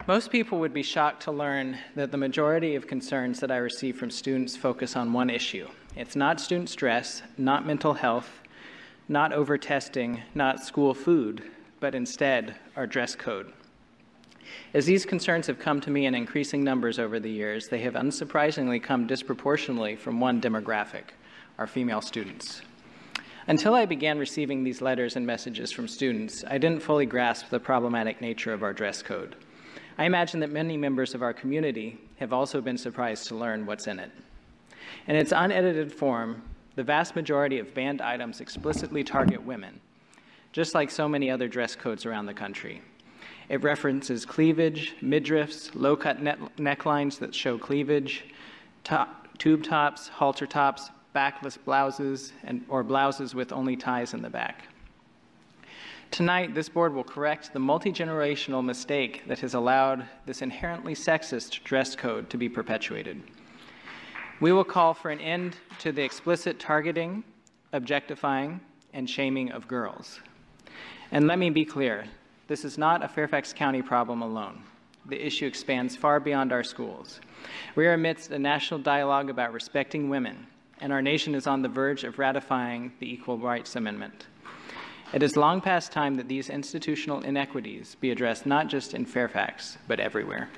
Most people would be shocked to learn that the majority of concerns that I receive from students focus on one issue. It's not student stress, not mental health, not over-testing, not school food, but instead our dress code. As these concerns have come to me in increasing numbers over the years, they have unsurprisingly come disproportionately from one demographic, our female students. Until I began receiving these letters and messages from students, I didn't fully grasp the problematic nature of our dress code. I imagine that many members of our community have also been surprised to learn what's in it. In its unedited form, the vast majority of banned items explicitly target women, just like so many other dress codes around the country. It references cleavage, midriffs, low-cut necklines that show cleavage, tube tops, halter tops, backless blouses, or blouses with only ties in the back. Tonight, this board will correct the multi-generational mistake that has allowed this inherently sexist dress code to be perpetuated. We will call for an end to the explicit targeting, objectifying, and shaming of girls. And let me be clear, this is not a Fairfax County problem alone. The issue expands far beyond our schools. We are amidst a national dialogue about respecting women, and our nation is on the verge of ratifying the Equal Rights Amendment. It is long past time that these institutional inequities be addressed not just in Fairfax, but everywhere.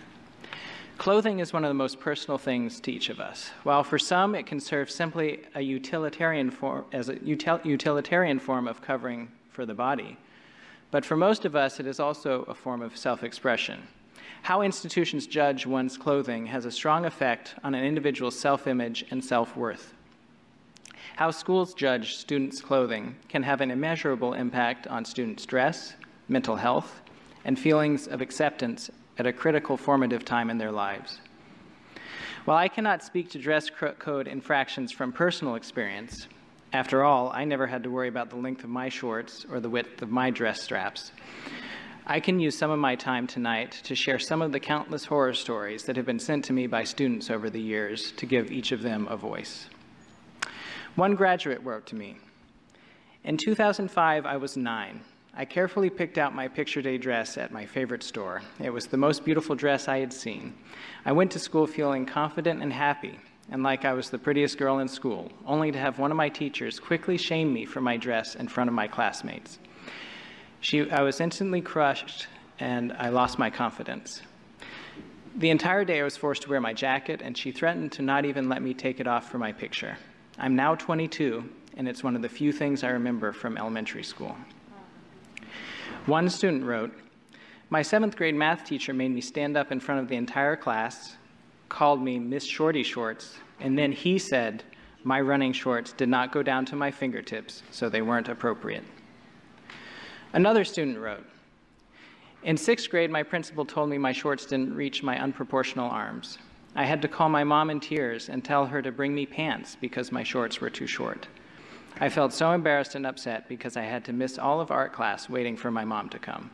Clothing is one of the most personal things to each of us. While for some it can serve simply a utilitarian form of covering for the body, but for most of us it is also a form of self-expression. How institutions judge one's clothing has a strong effect on an individual's self-image and self-worth. How schools judge students' clothing can have an immeasurable impact on students' dress, mental health, and feelings of acceptance at a critical formative time in their lives. While I cannot speak to dress code infractions from personal experience, after all, I never had to worry about the length of my shorts or the width of my dress straps, I can use some of my time tonight to share some of the countless horror stories that have been sent to me by students over the years to give each of them a voice. One graduate wrote to me, "In 2005, I was 9. I carefully picked out my picture day dress at my favorite store. It was the most beautiful dress I had seen. I went to school feeling confident and happy, and like I was the prettiest girl in school, only to have one of my teachers quickly shame me for my dress in front of my classmates. I was instantly crushed, and I lost my confidence. The entire day I was forced to wear my jacket, and she threatened to not even let me take it off for my picture. I'm now 22, and it's one of the few things I remember from elementary school." One student wrote, "My 7th grade math teacher made me stand up in front of the entire class, called me Miss Shorty Shorts, and then he said my running shorts did not go down to my fingertips, so they weren't appropriate." Another student wrote, "In 6th grade, my principal told me my shorts didn't reach my unproportional arms. I had to call my mom in tears and tell her to bring me pants because my shorts were too short. I felt so embarrassed and upset because I had to miss all of art class waiting for my mom to come."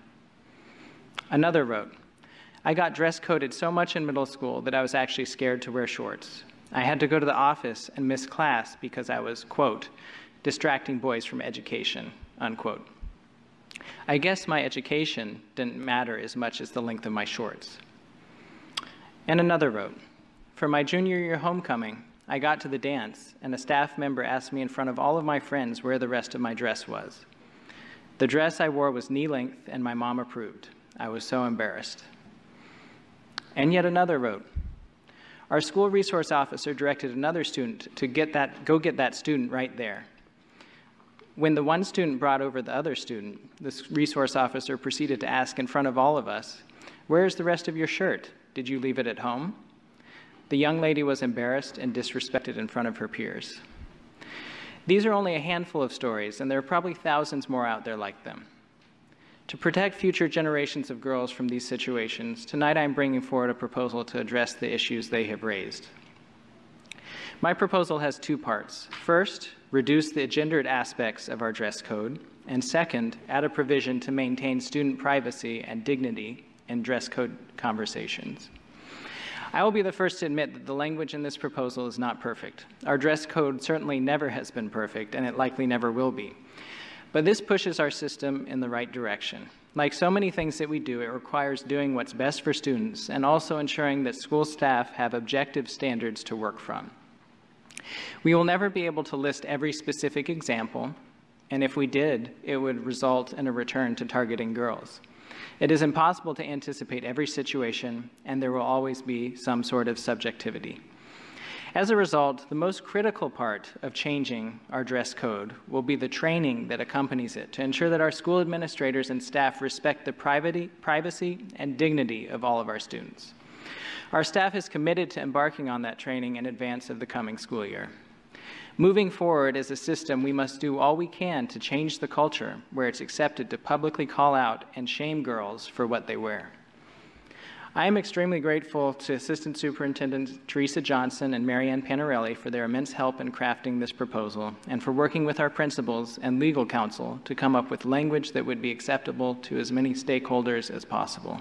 Another wrote, "I got dress coded so much in middle school that I was actually scared to wear shorts. I had to go to the office and miss class because I was, quote, distracting boys from education, unquote. I guess my education didn't matter as much as the length of my shorts." And another wrote, "For my junior year homecoming, I got to the dance, and a staff member asked me in front of all of my friends where the rest of my dress was. The dress I wore was knee-length, and my mom approved. I was so embarrassed." And yet another wrote, "Our school resource officer directed another student to go get that student right there. When the one student brought over the other student, the resource officer proceeded to ask in front of all of us, 'Where's the rest of your shirt? Did you leave it at home?' The young lady was embarrassed and disrespected in front of her peers." These are only a handful of stories, and there are probably thousands more out there like them. To protect future generations of girls from these situations, tonight I'm bringing forward a proposal to address the issues they have raised. My proposal has 2 parts. First, reduce the gendered aspects of our dress code, and second, add a provision to maintain student privacy and dignity in dress code conversations. I will be the first to admit that the language in this proposal is not perfect. Our dress code certainly never has been perfect, and it likely never will be. But this pushes our system in the right direction. Like so many things that we do, it requires doing what's best for students and also ensuring that school staff have objective standards to work from. We will never be able to list every specific example, and if we did, it would result in a return to targeting girls. It is impossible to anticipate every situation, and there will always be some sort of subjectivity. As a result, the most critical part of changing our dress code will be the training that accompanies it to ensure that our school administrators and staff respect the privacy and dignity of all of our students. Our staff is committed to embarking on that training in advance of the coming school year. Moving forward as a system, we must do all we can to change the culture where it's accepted to publicly call out and shame girls for what they wear. I am extremely grateful to Assistant Superintendent Teresa Johnson and Marianne Panarelli for their immense help in crafting this proposal and for working with our principals and legal counsel to come up with language that would be acceptable to as many stakeholders as possible.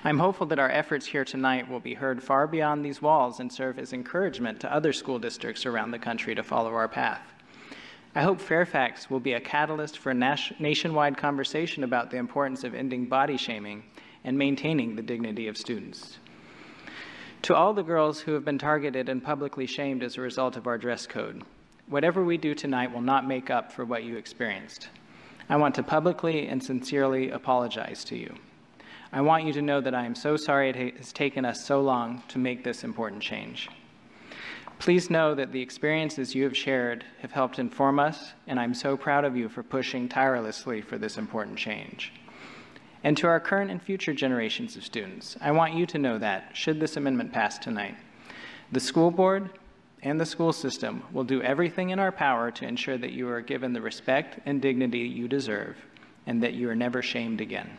I'm hopeful that our efforts here tonight will be heard far beyond these walls and serve as encouragement to other school districts around the country to follow our path. I hope Fairfax will be a catalyst for a nationwide conversation about the importance of ending body shaming and maintaining the dignity of students. To all the girls who have been targeted and publicly shamed as a result of our dress code, whatever we do tonight will not make up for what you experienced. I want to publicly and sincerely apologize to you. I want you to know that I am so sorry it has taken us so long to make this important change. Please know that the experiences you have shared have helped inform us, and I'm so proud of you for pushing tirelessly for this important change. And to our current and future generations of students, I want you to know that, should this amendment pass tonight, the school board and the school system will do everything in our power to ensure that you are given the respect and dignity you deserve and that you are never shamed again.